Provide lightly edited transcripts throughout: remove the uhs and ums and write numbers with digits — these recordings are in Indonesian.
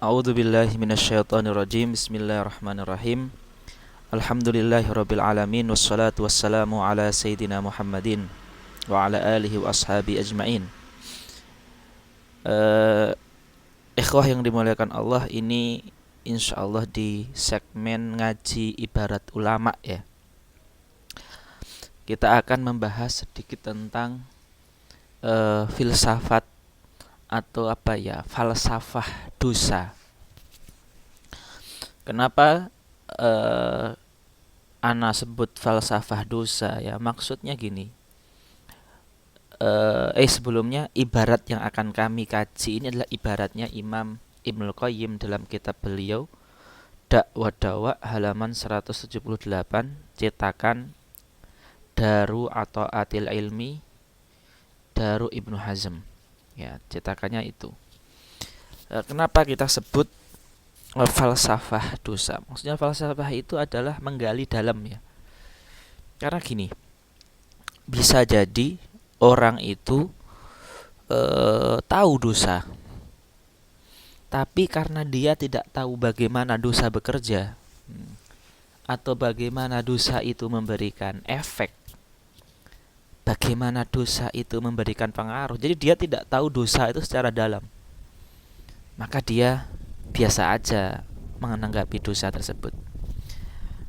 A'udzubillahi minasyaitonirrajim. Bismillahirrahmanirrahim. Alhamdulillahirabbil alamin wassalatu wassalamu ala sayyidina Muhammadin wa ala alihi wa ashabi ajmain. Ikhwah yang dimuliakan Allah, ini insyaallah di segmen ngaji ibarat ulama ya. Kita akan membahas sedikit tentang filsafat atau falsafah dosa. Kenapa ana sebut falsafah dosa ya? Maksudnya gini. Sebelumnya ibarat yang akan kami kaji ini adalah ibaratnya Imam Ibnul Qayyim dalam kitab beliau Dakwah Dawa halaman 178, cetakan Daru Ata'atil Ilmi Daru Ibnu Hazm. Ya, cetakannya itu. Kenapa kita sebut falsafah dosa? Maksudnya falsafah itu adalah menggali dalam ya. Karena gini, bisa jadi orang itu tahu dosa, tapi karena dia tidak tahu bagaimana dosa bekerja, atau bagaimana dosa itu memberikan efek, bagaimana dosa itu memberikan pengaruh, jadi dia tidak tahu dosa itu secara dalam, maka dia biasa aja menanggapi dosa tersebut.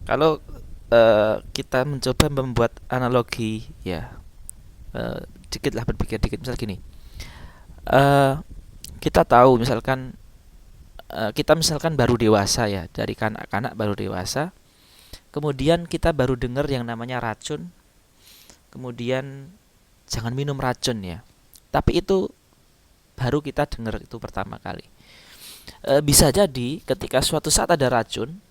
Kalau kita mencoba membuat analogi ya, dikit lah, berpikir dikit. Misal gini, kita tahu misalkan kita baru dewasa ya, dari kanak-kanak baru dewasa, kemudian kita baru dengar yang namanya racun, kemudian jangan minum racun ya, tapi itu baru kita dengar itu pertama kali. Bisa jadi ketika suatu saat ada racun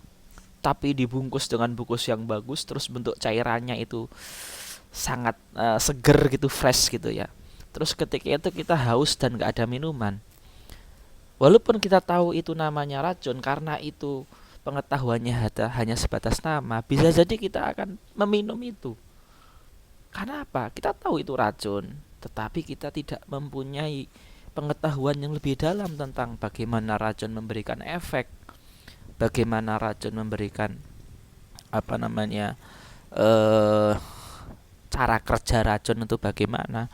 tapi dibungkus dengan bungkus yang bagus, terus bentuk cairannya itu sangat seger gitu, fresh gitu ya. Terus ketika itu kita haus dan gak ada minuman, walaupun kita tahu itu namanya racun, karena itu pengetahuannya hanya sebatas nama, bisa jadi kita akan meminum itu. Karena apa? Kita tahu itu racun, tetapi kita tidak mempunyai pengetahuan yang lebih dalam tentang bagaimana racun memberikan efek, bagaimana racun memberikan cara kerja racun itu bagaimana.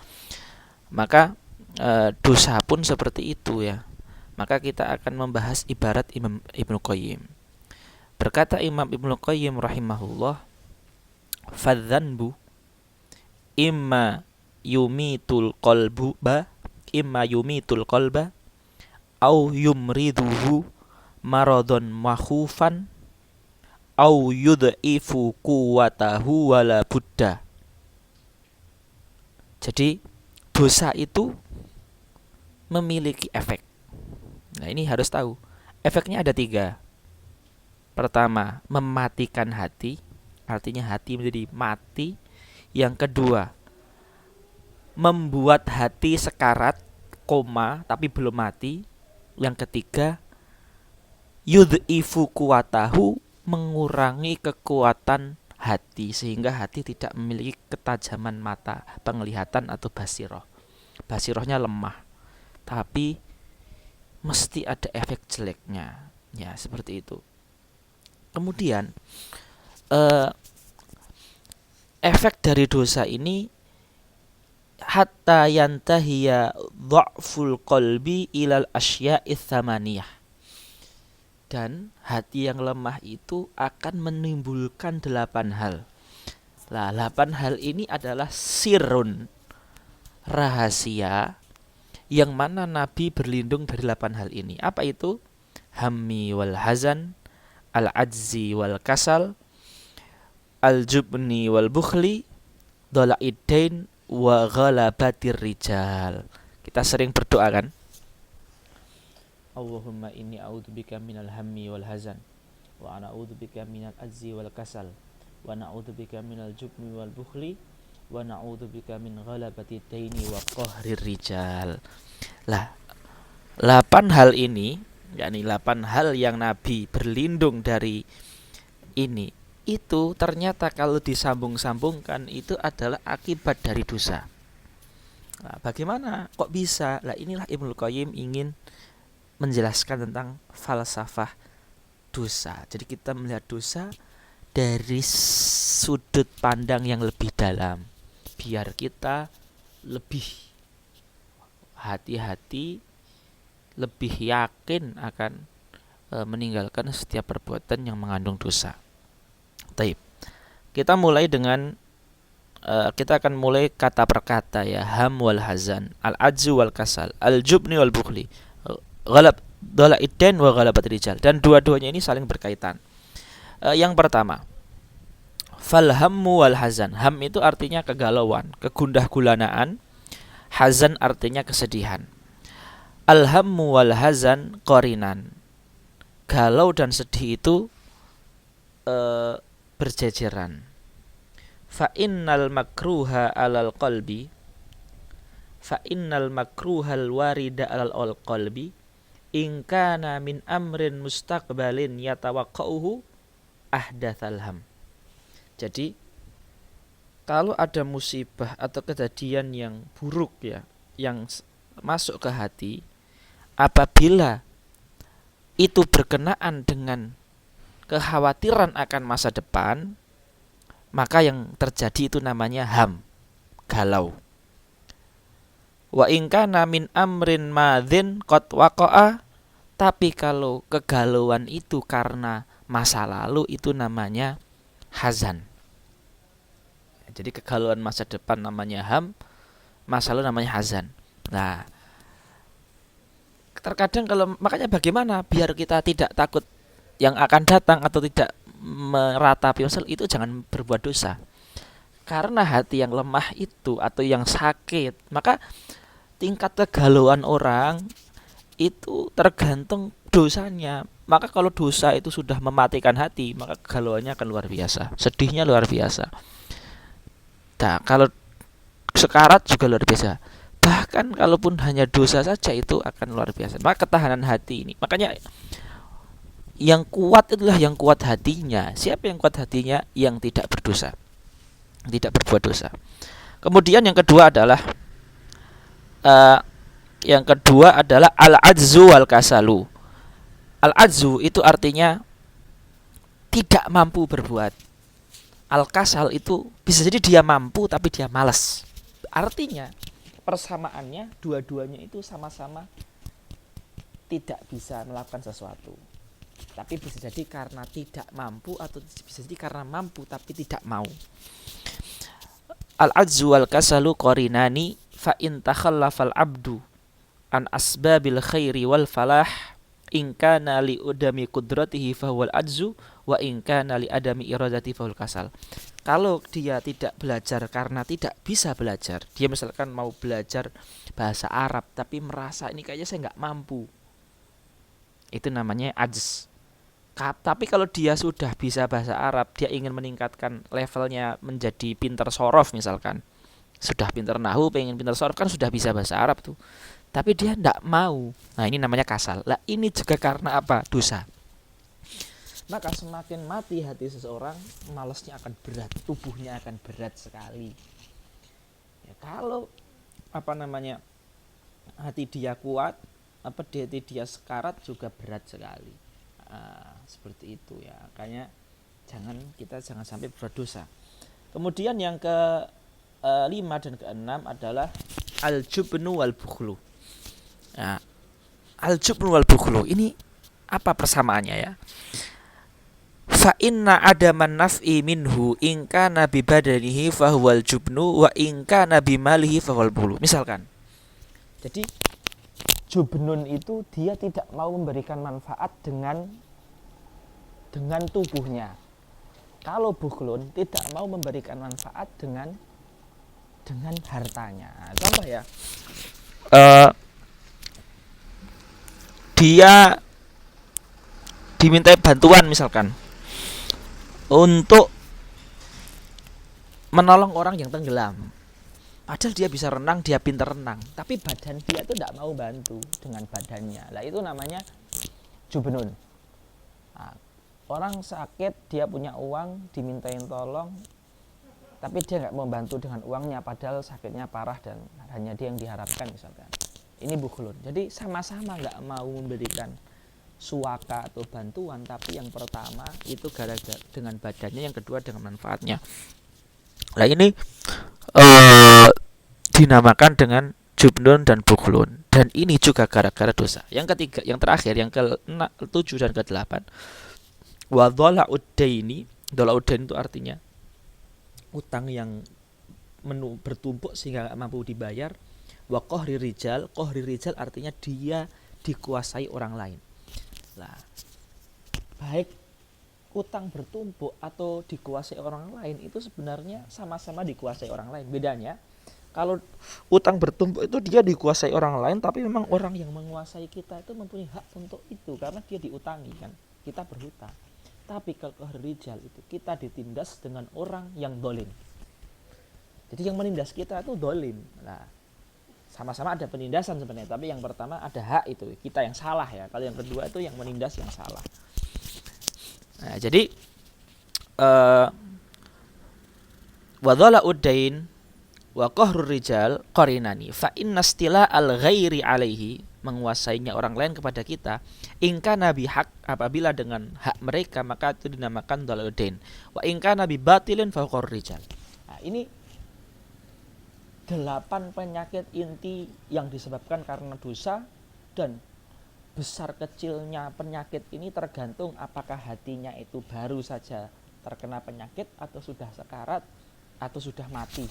Maka dosa pun seperti itu ya. Maka kita akan membahas ibarat Imam Ibnu Qayyim. Berkata Imam Ibnu Qayyim rahimahullah, "Fadzanbu imma yumitul qalba au yumriduhu maradon makhufan au yud'ifu quwwatahu wala buddha." Jadi dosa itu memiliki efek. Nah, ini harus tahu. Efeknya ada 3. Pertama, mematikan hati, artinya hati menjadi mati. Yang kedua, membuat hati sekarat, koma, tapi belum mati. Yang ketiga, yud'ifu quwatahu, mengurangi kekuatan hati sehingga hati tidak memiliki ketajaman mata, penglihatan atau basiroh. Basirohnya lemah, tapi mesti ada efek jeleknya. Ya, seperti itu. Kemudian efek dari dosa ini hatta yantahiya dha'ful qalbi ilal asya'ith thamaniyah. Dan hati yang lemah itu akan menimbulkan 8 hal. Nah, 8 hal ini adalah sirrun, rahasia, yang mana Nabi berlindung dari 8 hal ini. Apa itu? Hammi wal hazan, al-ajzi wal kasal, al-jubni wal bukhli, dola'iddain wa ghalabatir rijal. Kita sering berdoa kan? Allahumma inni a'udzubika minal hammi wal hazan, wa ana a'udzubika minal ajzi wal kasal, wa na'udzubika minal jubni wal bukhli, wa na'udzubika min ghalabati daini wa qahrir rijal. Lah, 8 hal ini, yakni 8 hal yang Nabi berlindung dari ini, itu ternyata kalau disambung-sambungkan itu adalah akibat dari dosa. Nah, bagaimana kok bisa? Lah, inilah Ibnu Qayyim ingin menjelaskan tentang falsafah dosa. Jadi kita melihat dosa dari sudut pandang yang lebih dalam, biar kita lebih hati-hati, lebih yakin akan meninggalkan setiap perbuatan yang mengandung dosa. Taib. Kita mulai dengan kita akan mulai kata per kata ya. Ham wal hazan, al ajzu wal kasal, al jubni wal bukhli, ghalab dhalaidain wa ghalabat rijal. Dan dua-duanya ini saling berkaitan. Yang pertama, fal hammu wal hazan. Ham itu artinya kegalauan, kegundah gulanaan. Hazan artinya kesedihan. Al hammu wal hazan qarinan. Galau dan sedih itu berjejeran. Fa innal makruha alal qalbi, fa innal makruhal warida alal qalbi in kana min amrin mustaqbalin yatawaqqa'uhu ahdatsal ham. Jadi kalau ada musibah atau kejadian yang buruk ya, yang masuk ke hati, apabila itu berkenaan dengan kekhawatiran akan masa depan, maka yang terjadi itu namanya ham, galau. Wa in kana min amrin madzin qad waqa'a, tapi kalau kegalauan itu karena masa lalu itu namanya hazan. Jadi kegalauan masa depan namanya ham, masa lalu namanya hazan. Nah, terkadang makanya bagaimana biar kita tidak takut yang akan datang atau tidak meratapi masalah itu, jangan berbuat dosa. Karena hati yang lemah itu atau yang sakit, maka tingkat kegalauan orang itu tergantung dosanya. Maka kalau dosa itu sudah mematikan hati, maka kegalauannya akan luar biasa, sedihnya luar biasa. Nah, kalau sekarat juga luar biasa. Bahkan kalaupun hanya dosa saja itu akan luar biasa. Maka ketahanan hati ini, makanya yang kuat itulah yang kuat hatinya. Siapa yang kuat hatinya? Yang tidak berdosa, tidak berbuat dosa. Kemudian yang kedua adalah al-ajzu wal kasalu. Al-ajzu itu artinya tidak mampu berbuat. Al-kasal itu bisa jadi dia mampu tapi dia malas. Artinya persamaannya dua-duanya itu sama-sama tidak bisa melakukan sesuatu. Tapi bisa jadi karena tidak mampu atau bisa jadi karena mampu tapi tidak mau. Al-ajzu wal kasalu qarinani fa in takhallafal abdu an asbabil khairi wal falah in kana li udami qudratihi fa huwal ajzu wa in kana li adami iradati fa huwal kasal. Kalau dia tidak belajar karena tidak bisa belajar, dia misalkan mau belajar bahasa Arab tapi merasa ini kayaknya saya nggak mampu, itu namanya ajz. Tapi kalau dia sudah bisa bahasa Arab, dia ingin meningkatkan levelnya menjadi pintar sorof misalkan, sudah pintar nahu, pengen pintar sorof, kan sudah bisa bahasa Arab tuh, tapi dia tidak mau. Nah, ini namanya kasal. Lah, ini juga karena apa? Dosa. Maka semakin mati hati seseorang, malasnya akan berat, tubuhnya akan berat sekali. Ya, kalau hati dia kuat, hati dia sekarat juga berat sekali. Seperti itu ya. Makanya kita jangan sampai berbuat dosa. Kemudian yang ke-5 dan ke-6 adalah al-jubnu wal bukhlu. Nah, al-jubnu wal bukhlu ini apa persamaannya ya? Fa inna adaman naf'i minhu in kana bi badanihi fa huwal jubnu wa in kana bi malihi fa huwal bukhlu. Misalkan, jadi jubnun itu dia tidak mau memberikan manfaat dengan tubuhnya. Kalau bukhlun tidak mau memberikan manfaat dengan hartanya. Contoh ya, dia dimintai bantuan misalkan untuk menolong orang yang tenggelam. Padahal dia bisa renang, dia pintar renang, tapi badan dia itu tidak mau bantu dengan badannya. Lah, itu namanya jubnun. Nah, orang sakit, dia punya uang, dimintain tolong, tapi dia nggak mau bantu dengan uangnya, padahal sakitnya parah dan hanya dia yang diharapkan misalkan. ini bukhlun. Jadi sama-sama nggak mau memberikan suaka atau bantuan, tapi yang pertama itu gara-gara dengan badannya, yang kedua dengan manfaatnya. Nah ini dinamakan dengan jubnun dan bukhlun, dan ini juga gara-gara dosa. Yang ketiga, yang terakhir, yang ke-7 dan ke-8, wa dhala'uddaini. Dhala'uddain itu artinya utang yang bertumpuk sehingga gak mampu dibayar. Wa qahri rijal. Qahri rijal artinya dia dikuasai orang lain. Nah, baik utang bertumpuk atau dikuasai orang lain itu sebenarnya sama-sama dikuasai orang lain. Bedanya kalau utang bertumpuk itu dia dikuasai orang lain, tapi memang orang yang menguasai kita itu mempunyai hak untuk itu karena dia diutangi kan, kita berhutang. Tapi kalau rijal itu kita ditindas dengan orang yang dolim. Jadi yang menindas kita itu dolim. Nah, sama-sama ada penindasan sebenarnya, tapi yang pertama ada hak itu kita yang salah ya. Kalau yang kedua itu yang menindas yang salah. Nah, jadi wadhala uddain wa qahrur rijal qarinani fa inna istila al ghairi alaihi, menguasainya orang lain kepada kita, ingka nabi hak, apabila dengan hak mereka maka itu dinamakan dhalaudain, wa ingka nabi batilin fa qahrur rijal. Nah, ini 8 penyakit inti yang disebabkan karena dosa, dan besar kecilnya penyakit ini tergantung apakah hatinya itu baru saja terkena penyakit atau sudah sekarat atau sudah mati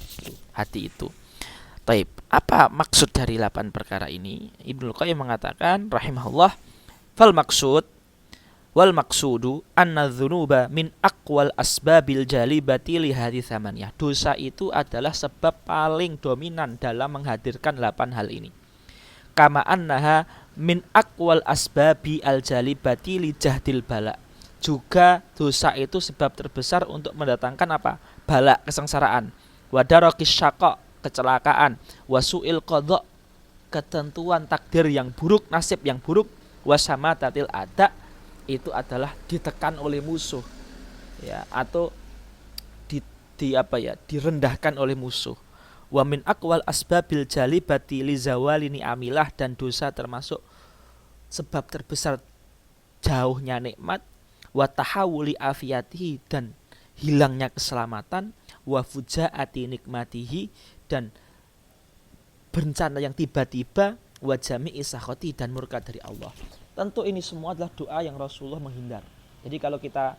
hati itu. Taib, apa maksud dari 8 perkara ini? Ibnu Qayyim mengatakan rahimahullah, fal maksud wal maksudu anna dzunuba min aqwal asbabil jalibati li hadhihi thamaniyah. Dosa itu adalah sebab paling dominan dalam menghadirkan 8 hal ini. Kama annaha min aqwal asbabi al jalibati li jahdil bala. Juga dosa itu sebab terbesar untuk mendatangkan apa? Bala, kesengsaraan. Wadarakis syaqa, kecelakaan. Wasu'il qadha, ketentuan takdir yang buruk, nasib yang buruk. Wasamatatil ada, itu adalah ditekan oleh musuh ya, atau direndahkan oleh musuh. Wa min aqwal asbabil jalibati li zawali ni'amillah, dan dosa termasuk sebab terbesar jauhnya nikmat. Wa tahawuli afiyatihi, dan hilangnya keselamatan. Wa fujaati nikmatihi, dan bencana yang tiba-tiba. Wa jami'i sakhati, dan murka dari Allah. Tentu ini semua adalah doa yang Rasulullah menghindar. Jadi kalau kita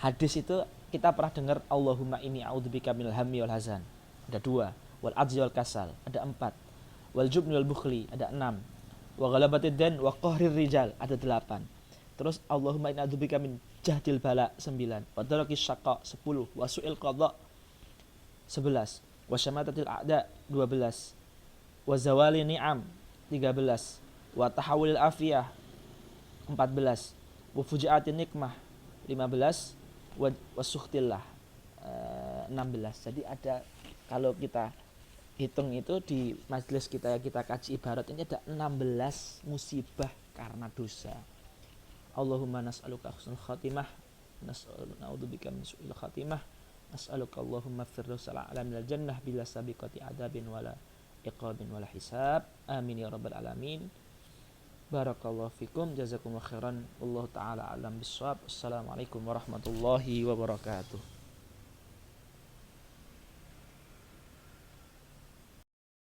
hadis itu kita pernah dengar Allahumma inni a'udzubika minal hammi wal hazan, ada 2. Wal ajzi wal kasal, ada 4. Wal jubni wal bukhli, ada 6. Wa ghalabatid dan wa qahrir rijal, ada 8. Terus Allahumma inni a'udzubika min jahdil bala, 9. Wa darakis syaqa, 10. Wa su'il qadha, 11. Wa syamatatil a'da, 12. Wa zawali ni'am, 13. Wa tahawulil afiyah, 14. Wa fujiatin nikmah, 15. Wa sukhtillah, 16. Jadi ada, kalau kita hitung itu di majelis kita kaji ibarat ini, ada 16 musibah karena dosa. Allahumma nas'aluka husnul khatimah, na'udzubika min su'il khatimah, nas'aluka Allahumma firdausal a'la minal jannah bila sabiqati adabin wala iqabin wala hisab. Amin ya rabbal alamin. Barakallahu fikum, jazakumullah khairan. Wallahu ta'ala alam bissawab. Assalamualaikum warahmatullahi wabarakatuh.